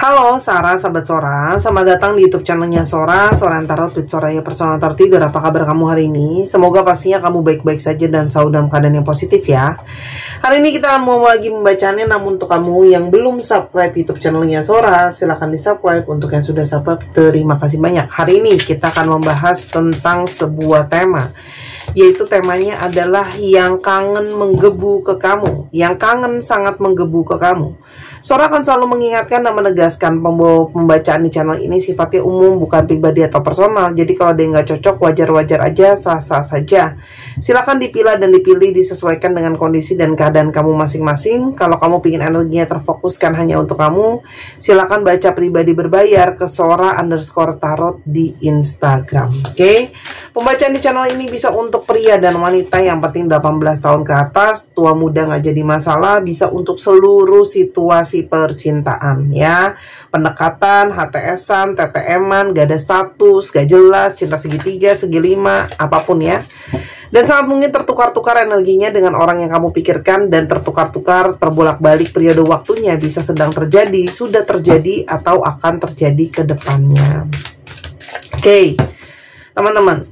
Halo Sarah, sahabat Sora, selamat datang di YouTube channelnya Sora Tarot with Soraya Personal Tarot Reader. Apa kabar kamu hari ini? Semoga pastinya kamu baik-baik saja dan selalu dalam keadaan yang positif ya. Hari ini kita akan mau lagi membacanya, namun untuk kamu yang belum subscribe YouTube channelnya Sora, silahkan di subscribe. Untuk yang sudah subscribe, terima kasih banyak. Hari ini kita akan membahas tentang sebuah tema, yaitu temanya adalah yang kangen menggebu ke kamu, yang kangen sangat menggebu ke kamu. Sora akan selalu mengingatkan dan menegaskan pembacaan di channel ini sifatnya umum, bukan pribadi atau personal. Jadi kalau ada yang nggak cocok, wajar-wajar aja, sah-sah saja. Silakan dipilah dan dipilih disesuaikan dengan kondisi dan keadaan kamu masing-masing. Kalau kamu ingin energinya terfokuskan hanya untuk kamu, silakan baca pribadi berbayar ke Sora_tarot di Instagram. Oke? Pembacaan di channel ini bisa untuk pria dan wanita, yang penting 18 tahun ke atas. Tua muda nggak jadi masalah, bisa untuk seluruh situasi percintaan ya. Pendekatan, HTS-an, TTM-an, gak ada status, gak jelas, cinta segitiga, segi lima, apapun ya. Dan sangat mungkin tertukar-tukar energinya dengan orang yang kamu pikirkan, dan tertukar-tukar, terbolak-balik periode waktunya bisa sedang terjadi, sudah terjadi, atau akan terjadi ke depannya. Oke, teman-teman.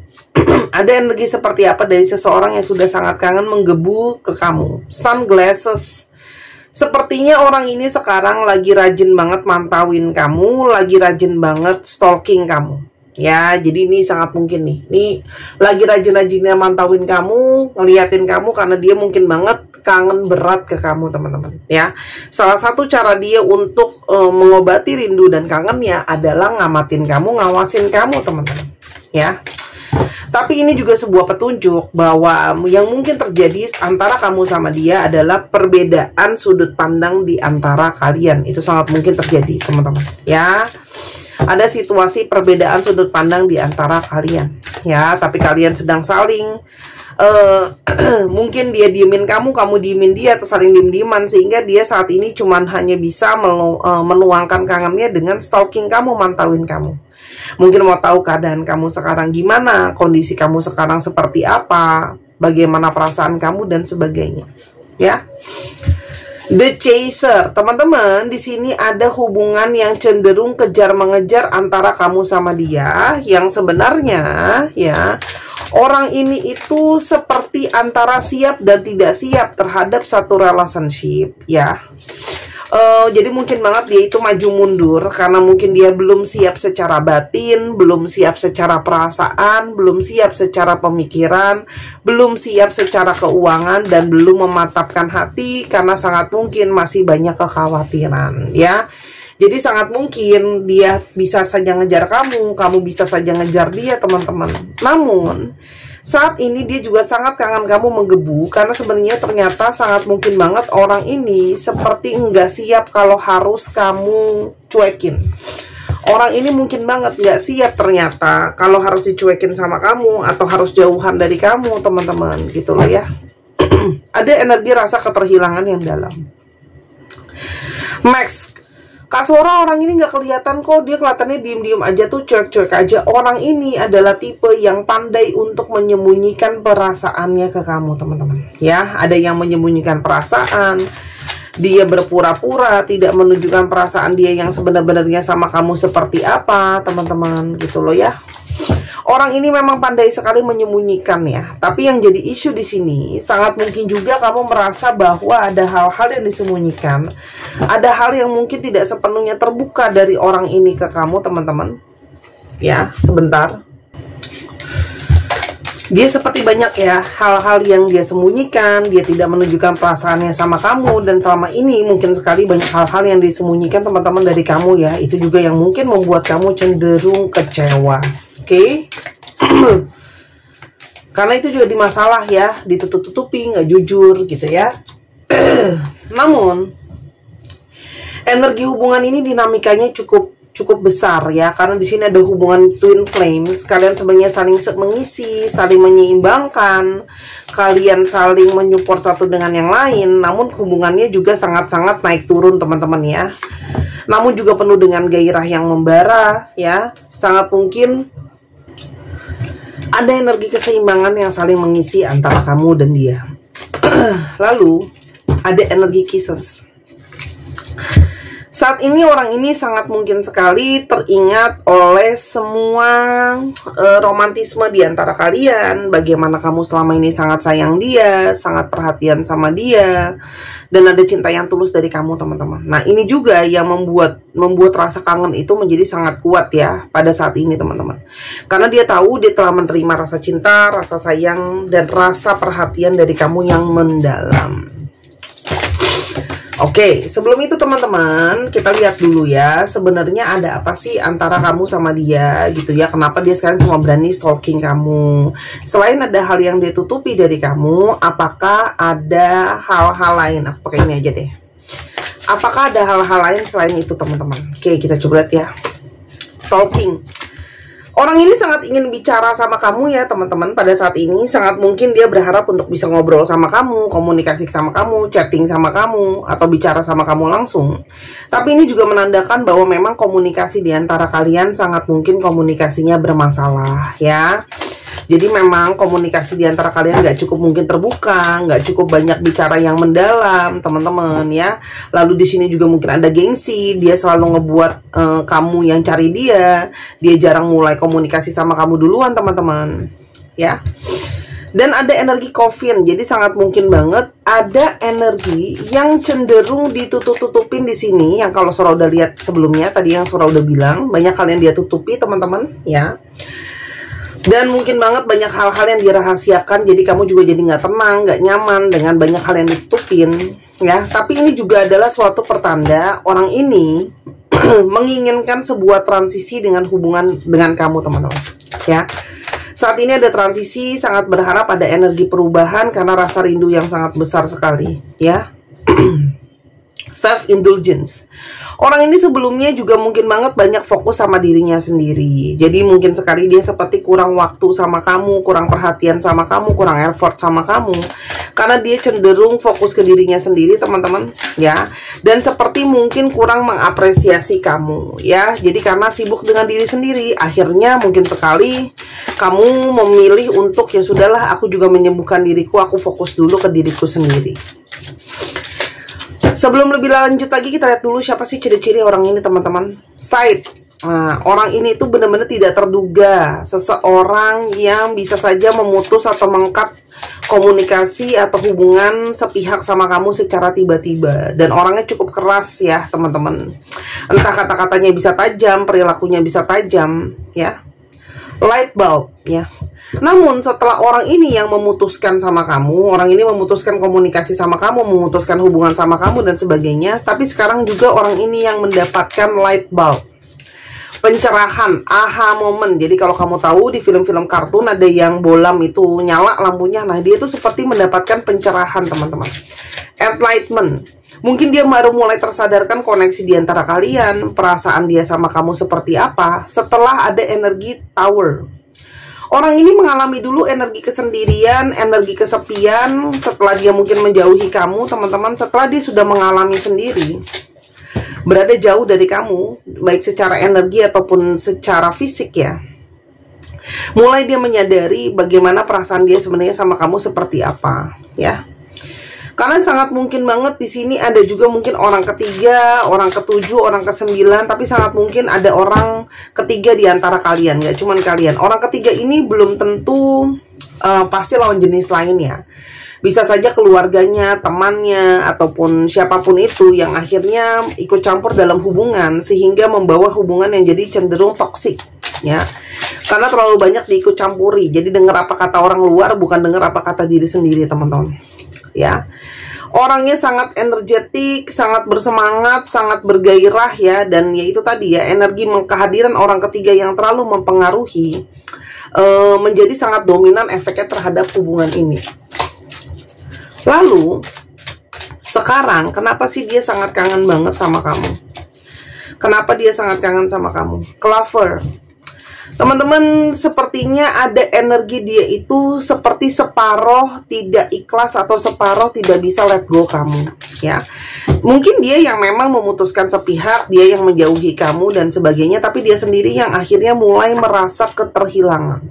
Ada energi seperti apa dari seseorang yang sudah sangat kangen menggebu ke kamu? Sunglasses. Sepertinya orang ini sekarang lagi rajin banget mantauin kamu, lagi rajin banget stalking kamu. Ya, jadi ini sangat mungkin nih. Ini lagi rajin-rajinnya mantauin kamu, ngeliatin kamu, karena dia mungkin banget kangen berat ke kamu, teman-teman. Ya, salah satu cara dia untuk mengobati rindu dan kangennya adalah ngamatin kamu, ngawasin kamu, teman-teman. Ya. Tapi ini juga sebuah petunjuk bahwa yang mungkin terjadi antara kamu sama dia adalah perbedaan sudut pandang di antara kalian. Itu sangat mungkin terjadi, teman-teman. Ya, ada situasi perbedaan sudut pandang di antara kalian. Ya, tapi kalian sedang saling mungkin dia diemin kamu, kamu diemin dia, atau saling diem-dieman, sehingga dia saat ini cuman hanya bisa menuangkan kangennya dengan stalking kamu, mantauin kamu. Mungkin mau tahu keadaan kamu sekarang gimana, kondisi kamu sekarang seperti apa, bagaimana perasaan kamu dan sebagainya. Ya. The Chaser, teman-teman, di sini ada hubungan yang cenderung kejar mengejar antara kamu sama dia, yang sebenarnya ya, orang ini itu seperti antara siap dan tidak siap terhadap satu relationship ya. Jadi mungkin banget dia itu maju mundur karena mungkin dia belum siap secara batin, belum siap secara perasaan, belum siap secara pemikiran, belum siap secara keuangan, dan belum memantapkan hati karena sangat mungkin masih banyak kekhawatiran ya. Jadi sangat mungkin dia bisa saja ngejar kamu, kamu bisa saja ngejar dia, teman-teman. Namun saat ini dia juga sangat kangen kamu menggebu, karena sebenarnya ternyata sangat mungkin banget orang ini seperti nggak siap kalau harus kamu cuekin. Orang ini mungkin banget nggak siap ternyata kalau harus dicuekin sama kamu, atau harus jauhan dari kamu, teman-teman, gitu loh ya. Ada energi rasa keterhilangan yang dalam. Max, Kak Sora, orang ini nggak kelihatan kok, dia kelihatannya diem-diem aja tuh, cuek-cuek aja. Orang ini adalah tipe yang pandai untuk menyembunyikan perasaannya ke kamu, teman-teman. Ya, ada yang menyembunyikan perasaan, dia berpura-pura tidak menunjukkan perasaan dia yang sebenarnya sama kamu seperti apa, teman-teman, gitu loh ya. Orang ini memang pandai sekali menyembunyikan ya. Tapi yang jadi isu di sini, sangat mungkin juga kamu merasa bahwa ada hal-hal yang disembunyikan. Ada hal yang mungkin tidak sepenuhnya terbuka dari orang ini ke kamu, teman-teman. Ya, sebentar. Dia seperti banyak ya hal-hal yang dia sembunyikan, dia tidak menunjukkan perasaannya sama kamu, dan selama ini mungkin sekali banyak hal-hal yang disembunyikan, teman-teman, dari kamu ya. Itu juga yang mungkin membuat kamu cenderung kecewa. Oke. Karena itu juga di masalah ya, ditutup-tutupi, nggak jujur gitu ya. Namun energi hubungan ini dinamikanya cukup besar ya, karena di sini ada hubungan twin flame. Kalian sebenarnya saling mengisi, saling menyeimbangkan, kalian saling menyupport satu dengan yang lain. Namun hubungannya juga sangat-sangat naik turun, teman-teman ya. Namun juga penuh dengan gairah yang membara ya. Sangat mungkin ada energi keseimbangan yang saling mengisi antara kamu dan dia. Lalu ada energi kisses. Saat ini orang ini sangat mungkin sekali teringat oleh semua romantisme di antara kalian. Bagaimana kamu selama ini sangat sayang dia, sangat perhatian sama dia, dan ada cinta yang tulus dari kamu, teman-teman. Nah, ini juga yang membuat rasa kangen itu menjadi sangat kuat ya pada saat ini, teman-teman. Karena dia tahu dia telah menerima rasa cinta, rasa sayang, dan rasa perhatian dari kamu yang mendalam. Oke, sebelum itu teman-teman, kita lihat dulu ya, sebenarnya ada apa sih antara kamu sama dia gitu ya. Kenapa dia sekarang cuma berani stalking kamu? Selain ada hal yang dia tutupi dari kamu, apakah ada hal-hal lain? Aku pakai ini aja deh. Apakah ada hal-hal lain selain itu, teman-teman? Oke, kita coba lihat ya. Talking. Orang ini sangat ingin bicara sama kamu ya, teman-teman. Pada saat ini sangat mungkin dia berharap untuk bisa ngobrol sama kamu, komunikasi sama kamu, chatting sama kamu, atau bicara sama kamu langsung. Tapi ini juga menandakan bahwa memang komunikasi di antara kalian sangat mungkin komunikasinya bermasalah ya. Jadi memang komunikasi di antara kalian nggak cukup mungkin terbuka, nggak cukup banyak bicara yang mendalam, teman-teman ya. Lalu di sini juga mungkin ada gengsi, dia selalu ngebuat kamu yang cari dia jarang mulai komunikasi sama kamu duluan, teman-teman ya. Dan ada energi coffin, jadi sangat mungkin banget ada energi yang cenderung ditutup-tutupin di sini. Yang kalau Sora udah lihat sebelumnya, tadi yang Sora udah bilang, banyak hal yang dia tutupi, teman-teman ya. Dan mungkin banget banyak hal-hal yang dirahasiakan, jadi kamu juga jadi nggak tenang, nggak nyaman dengan banyak hal yang ditutupin ya. Tapi ini juga adalah suatu pertanda orang ini menginginkan sebuah transisi dengan hubungan dengan kamu, teman-teman ya. Saat ini ada transisi, sangat berharap ada energi perubahan karena rasa rindu yang sangat besar sekali ya. Self-indulgence. Orang ini sebelumnya juga mungkin banget banyak fokus sama dirinya sendiri. Jadi mungkin sekali dia seperti kurang waktu sama kamu, kurang perhatian sama kamu, kurang effort sama kamu. Karena dia cenderung fokus ke dirinya sendiri, teman-teman ya. Dan seperti mungkin kurang mengapresiasi kamu ya. Jadi karena sibuk dengan diri sendiri, akhirnya mungkin sekali kamu memilih untuk ya sudahlah, aku juga menyembuhkan diriku, aku fokus dulu ke diriku sendiri. Sebelum lebih lanjut lagi, kita lihat dulu siapa sih ciri-ciri orang ini, teman-teman. Side. Nah, orang ini tuh benar-benar tidak terduga. Seseorang yang bisa saja memutus atau mengkat komunikasi atau hubungan sepihak sama kamu secara tiba-tiba. Dan orangnya cukup keras ya, teman-teman. Entah kata-katanya bisa tajam, perilakunya bisa tajam ya. Light bulb ya. Namun setelah orang ini yang memutuskan sama kamu, orang ini memutuskan komunikasi sama kamu, memutuskan hubungan sama kamu dan sebagainya, tapi sekarang juga orang ini yang mendapatkan light bulb, pencerahan, aha moment. Jadi kalau kamu tahu di film-film kartun ada yang bolam itu nyala lampunya, nah dia itu seperti mendapatkan pencerahan, teman-teman. Enlightenment. Mungkin dia baru mulai tersadarkan koneksi di antara kalian, perasaan dia sama kamu seperti apa setelah ada energi tower. Orang ini mengalami dulu energi kesendirian, energi kesepian setelah dia mungkin menjauhi kamu, teman-teman. Setelah dia sudah mengalami sendiri, berada jauh dari kamu, baik secara energi ataupun secara fisik ya. Mulai dia menyadari bagaimana perasaan dia sebenarnya sama kamu seperti apa ya. Karena sangat mungkin banget di sini ada juga mungkin orang ketiga, orang ketujuh, orang kesembilan, tapi sangat mungkin ada orang ketiga di antara kalian, nggak cuman kalian. Orang ketiga ini belum tentu pasti lawan jenis lainnya. Bisa saja keluarganya, temannya, ataupun siapapun itu yang akhirnya ikut campur dalam hubungan sehingga membawa hubungan yang jadi cenderung toksik ya. Karena terlalu banyak diikut campuri. Jadi dengar apa kata orang luar, bukan dengar apa kata diri sendiri, teman-teman ya. Orangnya sangat energetik, sangat bersemangat, sangat bergairah ya. Dan ya itu tadi ya, energi kehadiran orang ketiga yang terlalu mempengaruhi menjadi sangat dominan efeknya terhadap hubungan ini. Lalu sekarang kenapa sih dia sangat kangen banget sama kamu? Kenapa dia sangat kangen sama kamu? Clover. Teman-teman, sepertinya ada energi dia itu seperti separoh tidak ikhlas atau separoh tidak bisa let go kamu ya. Mungkin dia yang memang memutuskan sepihak, dia yang menjauhi kamu dan sebagainya, tapi dia sendiri yang akhirnya mulai merasa keterhilangan.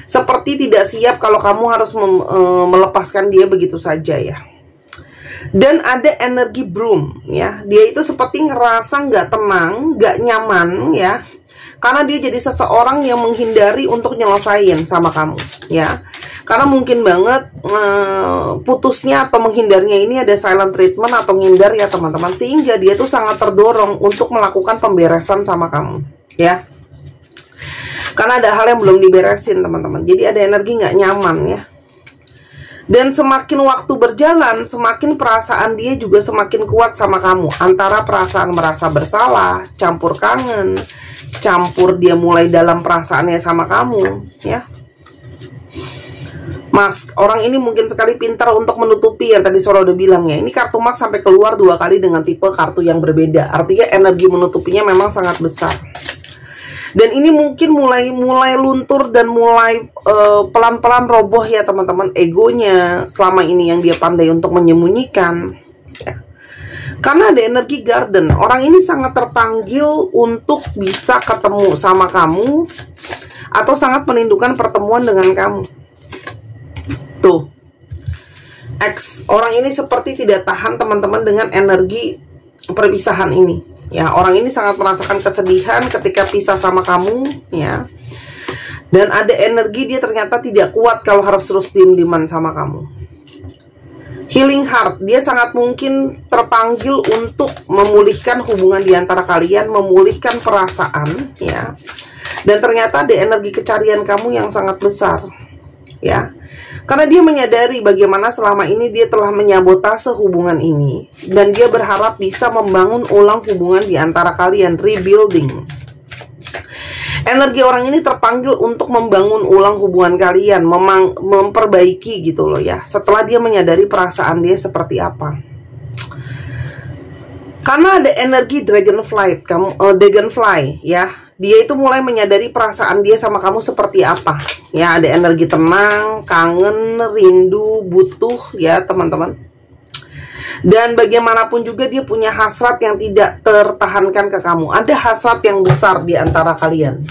Seperti tidak siap kalau kamu harus melepaskan dia begitu saja ya. Dan ada energi broom ya. Dia itu seperti ngerasa nggak tenang, nggak nyaman ya. Karena dia jadi seseorang yang menghindari untuk nyelesain sama kamu ya. Karena mungkin banget putusnya atau menghindarnya ini ada silent treatment atau ngindar ya teman-teman. Sehingga dia tuh sangat terdorong untuk melakukan pemberesan sama kamu ya. Karena ada hal yang belum diberesin teman-teman. Jadi ada energi nggak nyaman ya. Dan semakin waktu berjalan, semakin perasaan dia juga semakin kuat sama kamu. Antara perasaan merasa bersalah, campur kangen, campur dia mulai dalam perasaannya sama kamu ya. Mas, orang ini mungkin sekali pintar untuk menutupi yang tadi Sora udah bilang ya. Ini kartu Mas sampai keluar 2 kali dengan tipe kartu yang berbeda. Artinya energi menutupinya memang sangat besar. Dan ini mungkin mulai luntur dan mulai pelan-pelan roboh ya teman-teman, egonya selama ini yang dia pandai untuk menyembunyikan ya. Karena ada energi garden, orang ini sangat terpanggil untuk bisa ketemu sama kamu atau sangat merindukan pertemuan dengan kamu. Tuh, orang ini seperti tidak tahan teman-teman dengan energi perpisahan ini. Ya, orang ini sangat merasakan kesedihan ketika pisah sama kamu ya. Dan ada energi dia ternyata tidak kuat kalau harus terus diem-dieman sama kamu. Healing heart, dia sangat mungkin terpanggil untuk memulihkan hubungan di antara kalian, memulihkan perasaan ya. Dan ternyata ada energi kecarian kamu yang sangat besar ya. Karena dia menyadari bagaimana selama ini dia telah menyabotase hubungan ini. Dan dia berharap bisa membangun ulang hubungan di antara kalian, rebuilding. Energi orang ini terpanggil untuk membangun ulang hubungan kalian, memperbaiki gitu loh ya. Setelah dia menyadari perasaan dia seperti apa. Karena ada energi dragonfly ya. Dia itu mulai menyadari perasaan dia sama kamu seperti apa ya. Ada energi tenang, kangen, rindu, butuh ya teman-teman. Dan bagaimanapun juga dia punya hasrat yang tidak tertahankan ke kamu. Ada hasrat yang besar di antara kalian.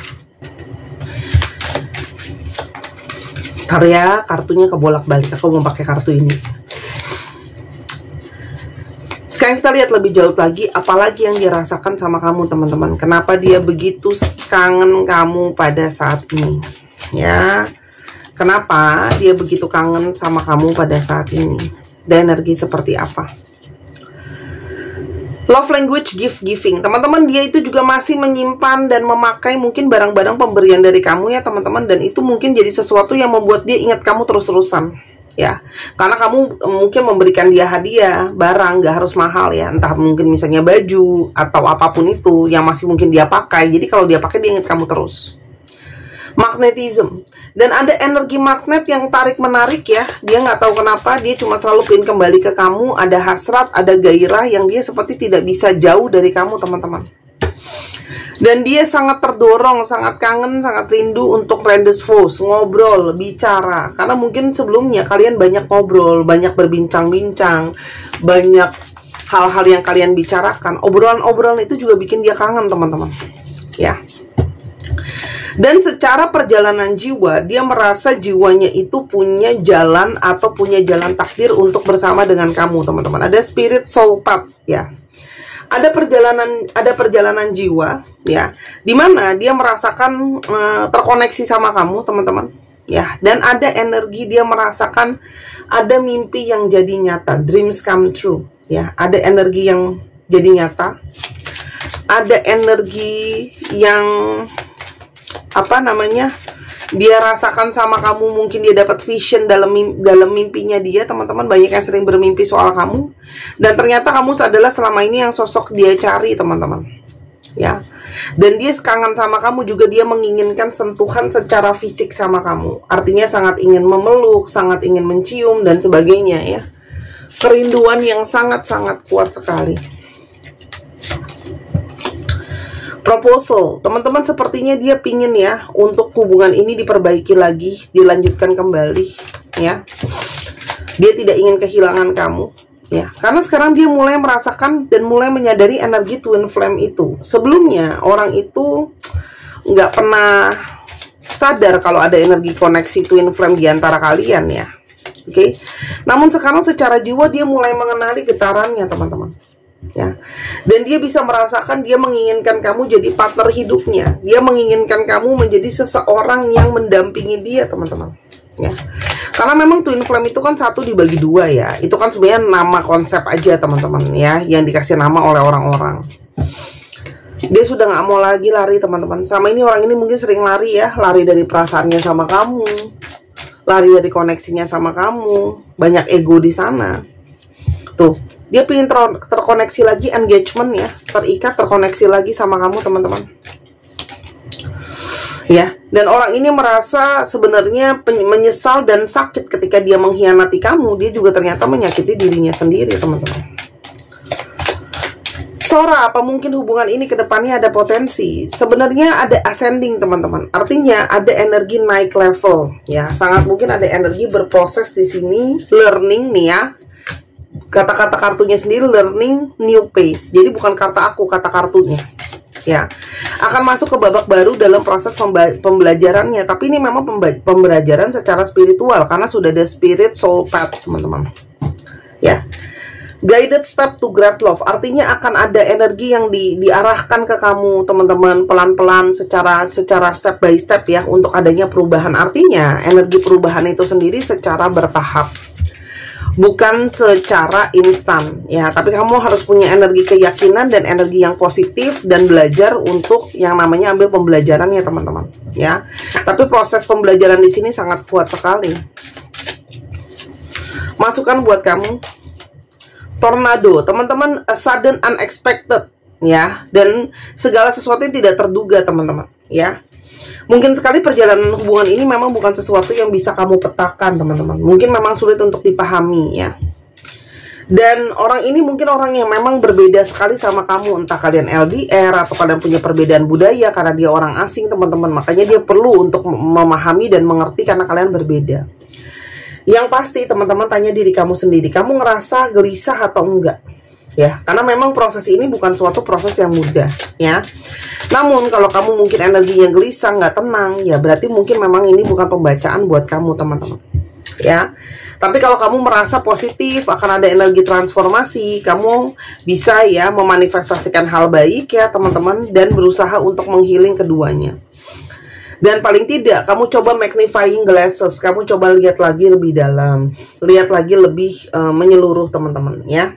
Ntar ya, kartunya kebolak-balik. Aku mau pakai kartu ini. Sekarang kita lihat lebih jauh lagi, apalagi yang dirasakan sama kamu teman-teman. Kenapa dia begitu kangen kamu pada saat ini ya. Kenapa dia begitu kangen sama kamu pada saat ini. Dan energi seperti apa. Love language, gift giving. Teman-teman, dia itu juga masih menyimpan dan memakai mungkin barang-barang pemberian dari kamu ya teman-teman. Dan itu mungkin jadi sesuatu yang membuat dia ingat kamu terus-terusan ya. Karena kamu mungkin memberikan dia hadiah, barang, gak harus mahal ya. Entah mungkin misalnya baju atau apapun itu yang masih mungkin dia pakai. Jadi kalau dia pakai dia ingat kamu terus. Magnetism. Dan ada energi magnet yang tarik-menarik ya. Dia nggak tahu kenapa, dia cuma selalu pengen kembali ke kamu. Ada hasrat, ada gairah yang dia seperti tidak bisa jauh dari kamu teman-teman. Dan dia sangat terdorong, sangat kangen, sangat rindu untuk rendezvous, ngobrol, bicara. Karena mungkin sebelumnya kalian banyak ngobrol, banyak berbincang-bincang, banyak hal-hal yang kalian bicarakan. Obrolan-obrolan itu juga bikin dia kangen teman-teman ya. Dan secara perjalanan jiwa, dia merasa jiwanya itu punya jalan atau punya jalan takdir untuk bersama dengan kamu teman-teman. Ada spirit soul path ya. Ada perjalanan jiwa ya, dimana dia merasakan terkoneksi sama kamu teman-teman ya. Dan ada energi dia merasakan ada mimpi yang jadi nyata, dreams come true ya. Ada energi yang jadi nyata, ada energi yang apa namanya, dia rasakan sama kamu. Mungkin dia dapat vision dalam mimpinya dia teman-teman. Banyak yang sering bermimpi soal kamu, dan ternyata kamu adalah selama ini yang sosok dia cari teman-teman ya. Dan dia kangen sama kamu juga, dia menginginkan sentuhan secara fisik sama kamu. Artinya sangat ingin memeluk, sangat ingin mencium dan sebagainya ya. Kerinduan yang sangat-sangat kuat sekali. Proposal, teman-teman, sepertinya dia pingin ya untuk hubungan ini diperbaiki lagi, dilanjutkan kembali ya. Dia tidak ingin kehilangan kamu ya, karena sekarang dia mulai merasakan dan mulai menyadari energi twin flame itu. Sebelumnya orang itu nggak pernah sadar kalau ada energi koneksi twin flame di antara kalian ya. Oke. Namun sekarang secara jiwa dia mulai mengenali getarannya, teman-teman. Ya. Dan dia bisa merasakan dia menginginkan kamu jadi partner hidupnya. Dia menginginkan kamu menjadi seseorang yang mendampingi dia, teman-teman. Ya. Karena memang twin flame itu kan satu dibagi dua ya. Itu kan sebenarnya nama konsep aja, teman-teman ya, yang dikasih nama oleh orang-orang. Dia sudah nggak mau lagi lari, teman-teman. Sama ini orang ini mungkin sering lari ya, lari dari perasaannya sama kamu, lari dari koneksinya sama kamu, banyak ego di sana. Tuh, dia pengen terkoneksi lagi, engagement ya, terikat, terkoneksi lagi sama kamu, teman-teman. Ya, dan orang ini merasa sebenarnya menyesal dan sakit ketika dia mengkhianati kamu. Dia juga ternyata menyakiti dirinya sendiri, teman-teman. Sora, apa mungkin hubungan ini ke depannya ada potensi? Sebenarnya ada ascending, teman-teman. Artinya ada energi naik level, ya. Sangat mungkin ada energi berproses di sini, learning nih ya. Kata-kata kartunya sendiri learning new pace. Jadi bukan kata aku, kata kartunya. Ya. Akan masuk ke babak baru dalam proses pembelajarannya, tapi ini memang pembelajaran secara spiritual karena sudah ada spirit soul path, teman-teman. Ya. Guided step to great love, artinya akan ada energi yang diarahkan ke kamu, teman-teman, pelan-pelan secara step by step ya, untuk adanya perubahan. Artinya energi perubahan itu sendiri secara bertahap, bukan secara instan ya, tapi kamu harus punya energi keyakinan dan energi yang positif dan belajar untuk yang namanya ambil pembelajaran ya, teman-teman ya. Tapi proses pembelajaran di sini sangat kuat sekali. Masukan buat kamu, tornado, teman-teman, sudden unexpected ya, dan segala sesuatu yang tidak terduga, teman-teman ya. Mungkin sekali perjalanan hubungan ini memang bukan sesuatu yang bisa kamu petakan, teman-teman. Mungkin memang sulit untuk dipahami ya. Dan orang ini mungkin orang yang memang berbeda sekali sama kamu. Entah kalian LDR atau kalian punya perbedaan budaya karena dia orang asing, teman-teman. Makanya dia perlu untuk memahami dan mengerti karena kalian berbeda. Yang pasti, teman-teman, tanya diri kamu sendiri. Kamu ngerasa gelisah atau enggak? Ya, karena memang proses ini bukan suatu proses yang mudah ya. Namun kalau kamu mungkin energinya gelisah, nggak tenang, ya berarti mungkin memang ini bukan pembacaan buat kamu, teman-teman ya. Tapi kalau kamu merasa positif, akan ada energi transformasi, kamu bisa ya memanifestasikan hal baik ya, teman-teman, dan berusaha untuk menghealing keduanya. Dan paling tidak, kamu coba magnifying glasses, kamu coba lihat lagi lebih dalam, lihat lagi lebih menyeluruh, teman-teman ya.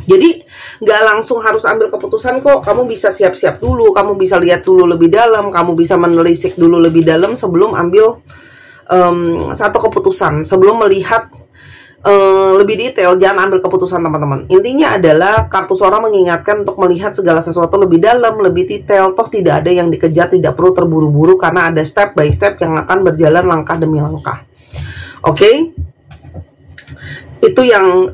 Jadi nggak langsung harus ambil keputusan kok. Kamu bisa siap-siap dulu, kamu bisa lihat dulu lebih dalam, kamu bisa menelisik dulu lebih dalam sebelum ambil satu keputusan, sebelum melihat lebih detail. Jangan ambil keputusan, teman-teman. Intinya adalah kartu Sora mengingatkan untuk melihat segala sesuatu lebih dalam, lebih detail. Toh tidak ada yang dikejar, tidak perlu terburu-buru karena ada step by step yang akan berjalan langkah demi langkah. Oke? Itu yang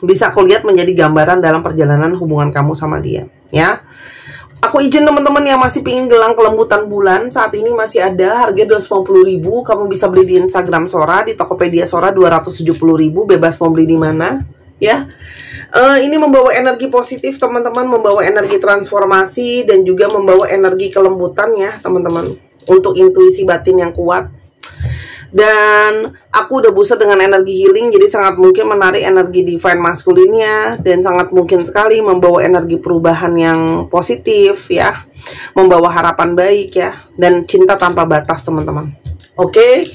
bisa aku lihat menjadi gambaran dalam perjalanan hubungan kamu sama dia ya. Aku izin teman-teman yang masih pingin gelang kelembutan bulan, saat ini masih ada, harga 250.000. Kamu bisa beli di Instagram Sora, di Tokopedia Sora 270.000, bebas mau beli di mana ya. Ini membawa energi positif, teman-teman, membawa energi transformasi dan juga membawa energi kelembutan ya, teman-teman, untuk intuisi batin yang kuat. Dan aku udah bosan dengan energi healing, jadi sangat mungkin menarik energi divine maskulinnya, dan sangat mungkin sekali membawa energi perubahan yang positif ya, membawa harapan baik ya, dan cinta tanpa batas, teman-teman. Oke?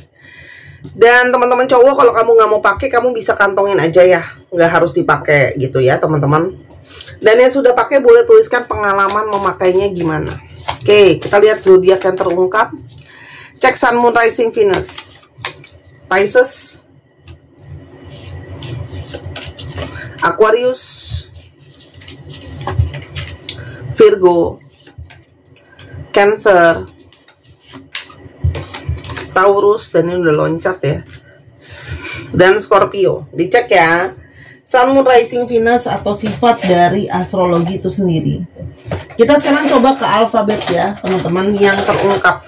Dan teman-teman cowok, kalau kamu nggak mau pakai, kamu bisa kantongin aja ya, nggak harus dipakai gitu ya, teman-teman. Dan yang sudah pakai boleh tuliskan pengalaman memakainya gimana. Oke, kita lihat zodiak yang terungkap. Cek Sun, Moon, Rising, Venus. Pisces, Aquarius, Virgo, Cancer, Taurus, dan ini udah loncat ya, dan Scorpio. Dicek ya, Sun, Moon, Rising, Venus atau sifat dari astrologi itu sendiri. Kita sekarang coba ke alfabet ya, teman-teman, yang terungkap.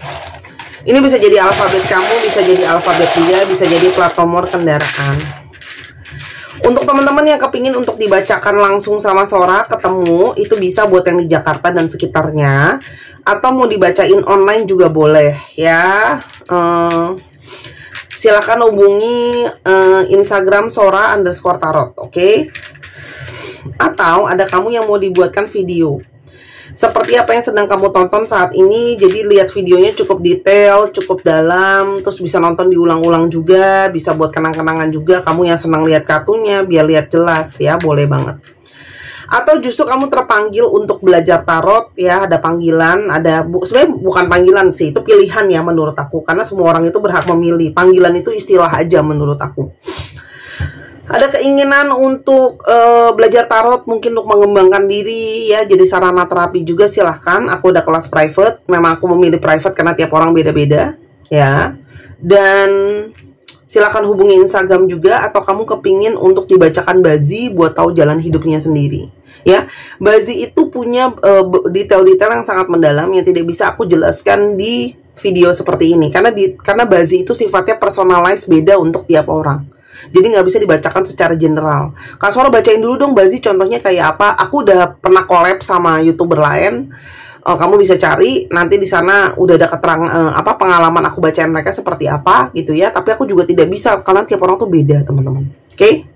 Ini bisa jadi alfabet kamu, bisa jadi alfabet dia, bisa jadi plat nomor kendaraan. Untuk teman-teman yang kepingin untuk dibacakan langsung sama Sora, ketemu, itu bisa buat yang di Jakarta dan sekitarnya. Atau mau dibacain online juga boleh ya. silakan hubungi Instagram Sora_tarot, oke? Atau ada kamu yang mau dibuatkan video seperti apa yang sedang kamu tonton saat ini. Jadi lihat videonya cukup detail, cukup dalam, terus bisa nonton diulang-ulang juga, bisa buat kenang-kenangan juga. Kamu yang senang lihat kartunya biar lihat jelas ya, boleh banget. Atau justru kamu terpanggil untuk belajar tarot ya, ada panggilan, sebenarnya bukan panggilan sih, itu pilihan ya menurut aku, karena semua orang itu berhak memilih. Panggilan itu istilah aja menurut aku. Ada keinginan untuk belajar tarot, mungkin untuk mengembangkan diri ya, jadi sarana terapi juga, silahkan. Aku udah kelas private, memang aku memilih private karena tiap orang beda-beda ya. Dan silahkan hubungi Instagram juga, atau kamu kepingin untuk dibacakan Bazi buat tahu jalan hidupnya sendiri ya. Bazi itu punya detail-detail yang sangat mendalam yang tidak bisa aku jelaskan di video seperti ini, karena Bazi itu sifatnya personalized, beda untuk tiap orang. Jadi nggak bisa dibacakan secara general. Kak Sora bacain dulu dong Bazi, contohnya kayak apa? Aku udah pernah collab sama YouTuber lain. Kamu bisa cari nanti di sana udah ada keterangan pengalaman aku bacain mereka seperti apa gitu ya. Tapi aku juga tidak bisa karena tiap orang tuh beda, teman-teman. Oke?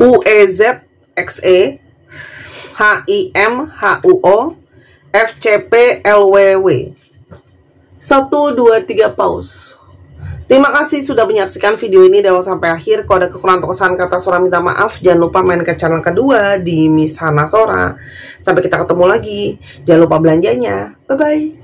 UEZXE HIMHUO FCPLWW 1, 2, 3 pause. Terima kasih sudah menyaksikan video ini dari awal sampai akhir. Kalau ada kekurangan atau kesalahan kata Sora minta maaf. Jangan lupa main ke channel kedua di Miss Hana Sora. Sampai kita ketemu lagi. Jangan lupa belanjanya. Bye-bye.